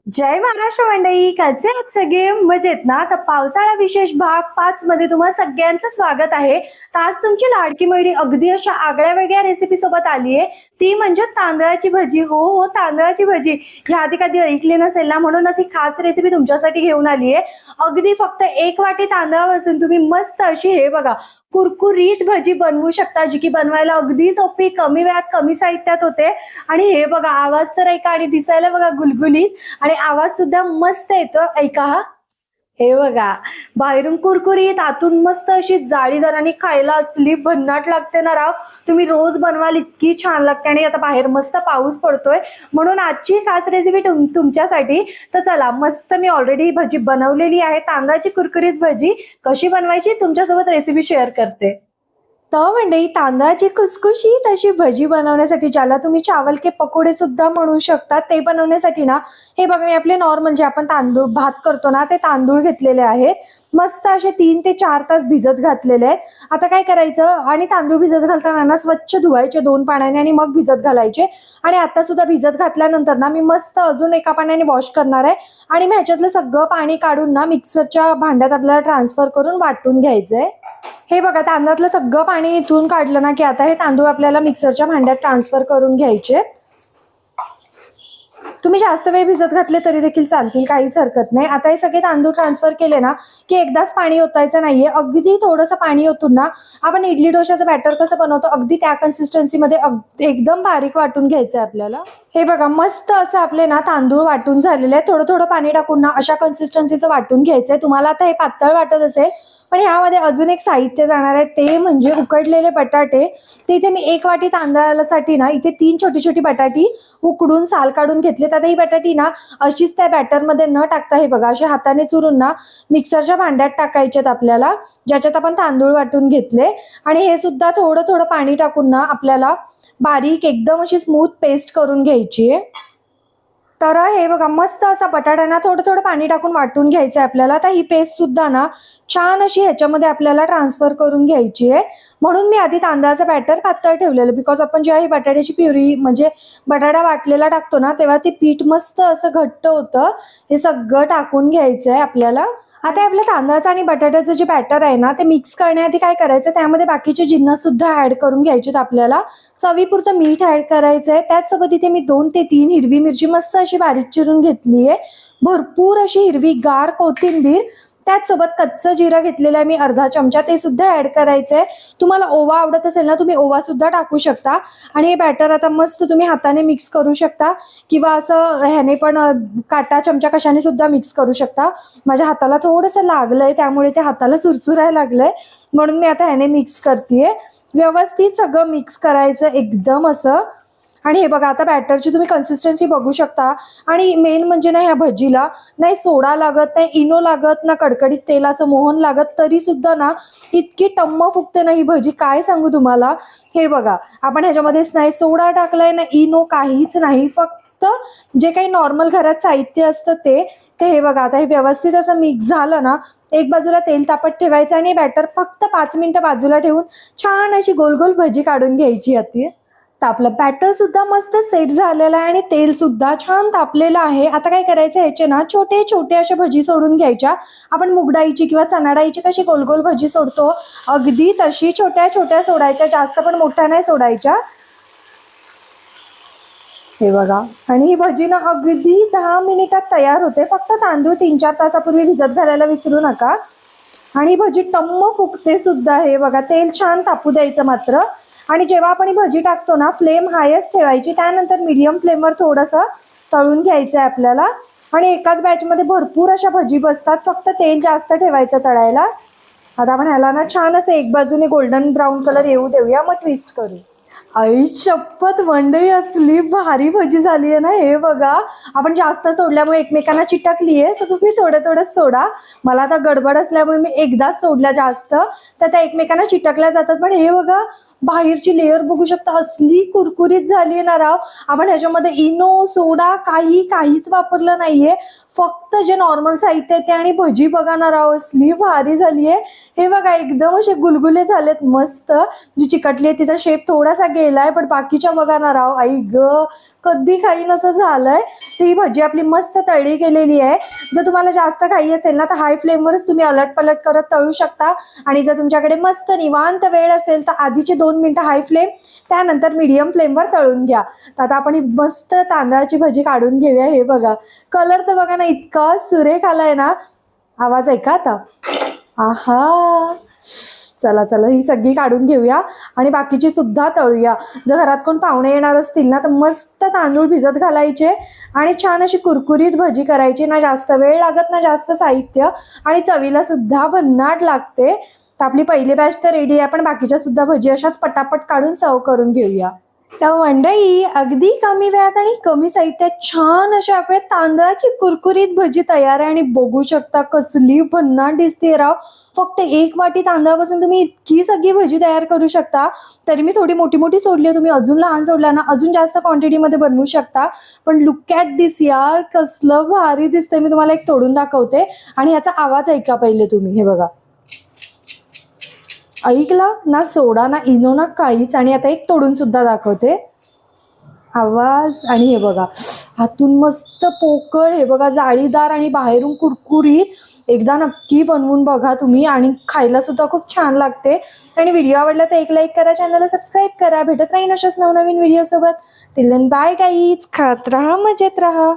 जय महाराष्ट्र मंडळी, कसे आहात सगळे? मजेत ना? तर पावसाळा विशेष भाग 5 मध्ये तुम्हा सगळ्यांचं स्वागत आहे. तर आज तुमची लाडकी मयुरी अगदी अशा आगळ्या वेगळ्या रेसिपी सोबत आली आहे. ती म्हणजे तांदळाची भजी. हो हो, तांदळाची भजी. ह्या आधी कधी ऐकली नसेल ना, म्हणूनच ही खास रेसिपी तुमच्यासाठी घेऊन आली आहे. अगदी फक्त 1 वाटी तांदळापासून तुम्ही मस्त अशी हे बघा कुरकुरीत भजी बनवू शकता, जी की बनवायला अगदी सोपी, कमी वेळात कमी साहित्यात होते. आणि हे बघा, आवाज तर ऐका आणि दिसायला बघा गुलगुलीत, आणि आवाज सुद्धा मस्त येतो, ऐका हा. हे बघा, बाहेरून कुरकुरीत, आतून मस्त अशी जाळीदार आणि खायला असली भन्नाट लागते ना राव. तुम्ही रोज बनवाल इतकी छान लागते. आणि आता बाहेर मस्त पाऊस पडतोय, म्हणून आजची खास रेसिपी तुमच्यासाठी. तर चला, मस्त मी ऑलरेडी भजी बनवलेली आहे, तांदळाची कुरकुरीत भजी. कशी बनवायची तुमच्यासोबत रेसिपी शेअर करते. तर मंडळी, तांदळाची खुसखुशीत अशी भजी बनवण्यासाठी, ज्याला तुम्ही चावल के पकोडे सुद्धा म्हणू शकता, ते बनवण्यासाठी ना, हे बघा, मी आपले नॉर्मल जे आपण तांदूळ भात करतो ना, ते तांदूळ घेतलेले आहेत. मस्त असे 3 ते 4 तास भिजत घातलेले आहेत. आता काय करायचं, आणि तांदूळ भिजत घालताना ना स्वच्छ धुवायचे 2 पाण्याने आणि मग भिजत घालायचे. आणि आता सुद्धा भिजत घातल्यानंतर ना मी मस्त अजून एका पाण्याने वॉश करणार आहे. आणि मी ह्याच्यातलं सगळं पाणी काढून ना मिक्सरच्या भांड्यात आपल्याला ट्रान्सफर करून वाटून घ्यायचंय. हे बघा, तांदळातलं सगळं पाणी इथून काढलं ना की आता हे तांदूळ आपल्याला मिक्सरच्या भांड्यात ट्रान्सफर करून घ्यायचे. तुम्ही जास्त वेळ भिजत घातले तरी देखील चालतील, काहीच हरकत नाही. आता हे सगळे तांदूळ ट्रान्सफर केले ना की एकदाच पाणी ओतायचं नाहीये, अगदी थोडंसं पाणी ओतून ना आपण इडली डोशाचं बॅटर कसं बनवतो अगदी त्या कन्सिस्टन्सीमध्ये एकदम बारीक वाटून घ्यायचंय आपल्याला. हे बघा, मस्त असं आपले ना तांदूळ वाटून झालेले आहे. थोडं थोडं पाणी टाकून ना अशा कन्सिस्टन्सीचं वाटून घ्यायचंय. तुम्हाला आता हे पातळ वाटत असेल, पण ह्यामध्ये अजून एक साहित्य जाणार आहे, ते म्हणजे उकडलेले बटाटे. ते इथे मी 1 वाटी तांदळासाठी ना इथे 3 छोटी छोटी बटाटी उकडून साल काढून घेतलेत. आता ही बटाटी ना अशीच त्या बॅटरमध्ये न टाकता, हे बघा, अशा हाताने चुरून ना मिक्सरच्या भांड्यात टाकायचेत आपल्याला, ज्याच्यात आपण तांदूळ वाटून घेतले. आणि हे सुद्धा थोडं थोडं पाणी टाकून ना आपल्याला बारीक एकदम अशी स्मूथ पेस्ट करून घ्यायची आहे. तर हे बघा, मस्त असा बटाटा ना थोडं थोडं पाणी टाकून वाटून घ्यायचं आहे आपल्याला. आता ही पेस्ट सुद्धा ना छान अशी ह्याच्यामध्ये आपल्याला ट्रान्सफर करून घ्यायची आहे. म्हणून मी आधी तांदळाचं बॅटर पातळ ठेवलेलं, बिकॉज आपण जेव्हा ही बटाट्याची प्युरी म्हणजे बटाटा वाटलेला टाकतो ना, तेव्हा ते पीठ मस्त असं घट्ट होतं. हे सगळं टाकून घ्यायचं आहे आपल्याला. आता आपल्या तांदळाचं आणि बटाट्याचं जे बॅटर आहे ना, ते मिक्स करण्याआधी काय करायचं, त्यामध्ये बाकीचे जिन्नस सुद्धा ऍड करून घ्यायचे. आपल्याला चवीपुरतं मीठ ऍड करायचंय. त्याचसोबत इथे मी 2 ते 3 हिरवी मिरची मस्त अशी बारीक चिरून घेतली आहे. भरपूर अशी हिरवी गार कोथिंबीर, त्याचसोबत कच्चं जिरं घेतलेलं आहे मी अर्धा चमचा, ते सुद्धा ऍड करायचंय. तुम्हाला ओवा आवडत असेल ना, तुम्ही ओवा सुद्धा टाकू शकता. आणि हे बॅटर आता मस्त तुम्ही हाताने मिक्स करू शकता, किंवा असं ह्याने पण काटा चमचा कशाने सुद्धा मिक्स करू शकता. माझ्या हाताला थोडंसं लागलंय, त्यामुळे ते हाताला चुरचुरायला लागलंय, म्हणून मी आता ह्याने मिक्स करतेय. व्यवस्थित सगळं मिक्स करायचं एकदम असं. आणि हे बघा, आता बॅटरची तुम्ही कन्सिस्टन्सी बघू शकता. आणि मेन म्हणजे ना, ह्या भजीला नाही सोडा लागत, नाही इनो लागत, ना कडकडीत तेलाचं मोहन लागत, तरी सुद्धा ना इतकी टम्म फुगते ना ही भजी, काय सांगू तुम्हाला. हे बघा, आपण ह्याच्यामध्येच नाही सोडा टाकलाय, ना इनो, काहीच नाही, फक्त जे काही नॉर्मल घरात साहित्य असतं ते हे बघा. आता हे व्यवस्थित असं मिक्स झालं ना, एक बाजूला तेल तापत ठेवायचं आणि बॅटर फक्त 5 मिनिटं बाजूला ठेवून छान अशी गोल गोल भजी काढून घ्यायची होती. तर आपलं बॅटर सुद्धा मस्त सेट झालेलं आहे आणि तेल सुद्धा छान तापलेलं आहे. आता काय करायचं, ह्याचे ना छोटे छोटे अशा भजी सोडून घ्यायच्या. आपण मुगडाळीची किंवा चणाडाळीची कशी गोल गोल भजी सोडतो, अगदी तशी छोट्या छोट्या सोडायच्या, जास्त पण मोठ्या नाही सोडायच्या. हे बघा, आणि ही भजी ना अगदी 10 मिनिटात तयार होते. फक्त तांदूळ 3-4 तासापूर्वी भिजत घालायला विसरू नका. आणि भजी टम्म फुगते सुद्धा. हे बघा, तेल छान तापू द्यायचं मात्र. आणि जेव्हा आपण ही भजी टाकतो ना, फ्लेम हायच ठेवायची, त्यानंतर मीडियम फ्लेमवर थोडंसं तळून घ्यायचं आहे आपल्याला. आणि एकाच बॅचमध्ये भरपूर अशा भजी बसतात, फक्त तेल जास्त ठेवायचं तळायला. आता आपण ह्याला ना छान असं एक बाजूने गोल्डन ब्राऊन कलर येऊ देऊया, मग ट्विस्ट करू. आई शपथ मंडई, असली भारी भजी झाली आहे ना. हे बघा, आपण जास्त सोडल्यामुळे एकमेकांना चिटकली आहे, सो तुम्ही थोडं थोडं सोडा. मला आता गडबड असल्यामुळे मी एकदाच सोडल्या जास्त, तर त्या एकमेकांना चिटकल्या जातात. पण हे बघा, बाहेरची लेअर बघू शकता, असली कुरकुरीत झाली आहे ना राव. आपण ह्याच्यामध्ये इनो, सोडा काहीच वापरलं नाहीये, फक्त जे नॉर्मल साहित्य आहे ते आणि भजी बघा ना राव, असली भारी झाली आहे. हे बघा एकदम असे गुलगुले झालेत मस्त. जी चिकटली आहे तिचा शेप थोडासा गेलाय, पण बाकीच्या बघा ना राव, आई ग कधी खाईन असं झालंय. ती भजी आपली मस्त तळली गेलेली आहे. जर तुम्हाला जास्त खाई असेल ना तर हाय फ्लेमवरच तुम्ही अलट पलट करत तळू शकता. आणि जर तुमच्याकडे मस्त निवांत वेळ असेल तर आधीचे 2 मिनिटं हाय फ्लेम, त्यानंतर मीडियम फ्लेमवर तळून घ्या. तर आता आपण ही मस्त तांदळाची भजी काढून घेऊया. हे बघा कलर तर बघा ना इतका सुरेख आलाय ना. आवाज ऐका आता. आहा, चला चला ही सगळी काढून घेऊया आणि बाकीची सुद्धा तळूया. जर घरात कोण पाहुणे येणार असतील ना तर मस्त तांदूळ भिजत घालायचे आणि छान अशी कुरकुरीत भजी करायची. ना जास्त वेळ लागत ना जास्त साहित्य, आणि चवीला सुद्धा भन्नाट लागते. तर आपली पहिली बॅच तर रेडी आहे, आपण बाकीच्या सुद्धा भजी अशाच पटापट काढून सर्व करून घेऊया. तर मंडळी अगदी कमी वेळात आणि कमी साहित्यात छान अशा आपल्या तांदळाची कुरकुरीत भजी तयार आहे. आणि बघू शकता कसली भन्नाट दिसते राव. फक्त 1 वाटी तांदळापासून तुम्ही इतकी सगळी भजी तयार करू शकता. तरी मी थोडी मोठी मोठी सोडली, तुम्ही अजून लहान सोडला ना अजून जास्त क्वांटिटीमध्ये बनवू शकता. पण लुक ॲट दिस यार, कसलं भारी दिसतंय. मी तुम्हाला एक तोडून दाखवते आणि याचा आवाज ऐका पहिले तुम्ही. हे बघा, ऐकला ना, सोडा ना इनो ना काहीच. आणि आता एक तोडून सुद्धा दाखवते, आवाज. आणि हे बघा हातून मस्त पोकळ, हे बघा जाळीदार आणि बाहेरून कुरकुरीत. एकदा नक्की बनवून बघा तुम्ही, आणि खायला सुद्धा खूप छान लागते. आणि व्हिडिओ आवडला तर एक लाईक करा, चॅनलला सबस्क्राईब करा. भेटत राहीन अशाच नवनवीन व्हिडिओ सोबत. टिल देन बाय गाईज, खात राहा, मजेत राहा.